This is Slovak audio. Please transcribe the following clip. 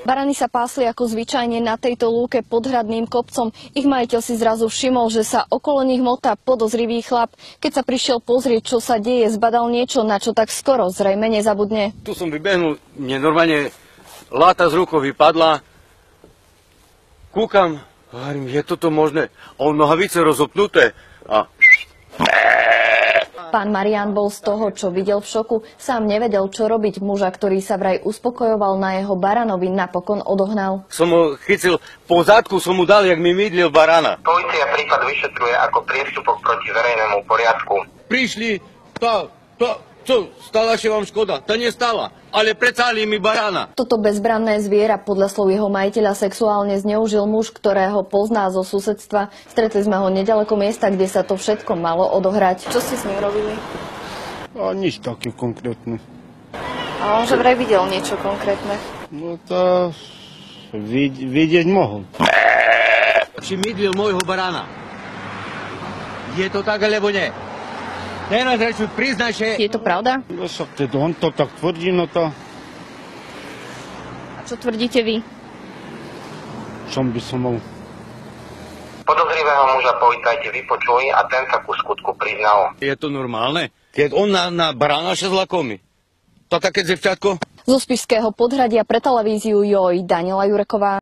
Barany sa pásli ako zvyčajne na tejto lúke pod hradným kopcom. Ich majiteľ si zrazu všimol, že sa okolo nich motá podozrivý chlap. Keď sa prišiel pozrieť, čo sa deje, zbadal niečo, na čo tak skoro zrejme nezabudne. Tu som vybehnul, mne normálne láta z rukou vypadla. Kúkam, hovorím, je toto možné? A on nohavice rozopnuté a... Pán Marián bol z toho, čo videl v šoku. Sám nevedel, čo robiť. Muža, ktorý sa vraj uspokojoval na jeho baranovi, napokon odohnal. Som ho chytil po zadku, som mu dal, jak mi mydlil barana. Polícia prípad vyšetruje ako priestupok proti verejnému poriadku. Prišli, stala sa vám škoda? To nestala, ale precali mi barana. Toto bezbranné zviera podľa slov jeho majiteľa sexuálne zneužil muž, ktorého pozná zo susedstva. Stretli sme ho nedaleko miesta, kde sa to všetko malo odohrať. Čo ste s ním robili? Nič také konkrétne. A on že vraj videl niečo konkrétne. No to vidieť mohol. Či mydlil môjho barana? Je to tak, alebo nie? Teraz rečuť, priznaj, že... Je to pravda? No však on to tak tvrdí, no to... A čo tvrdíte vy? Čom by som mal? Podozrivého muža policajti vypočuli a ten sa ku skutku priznal. Je to normálne? Keď on na barana šezla komi? To také dzevčatko? Zo Spišského Podhradia pre televíziu JOJ Daniela Jureková.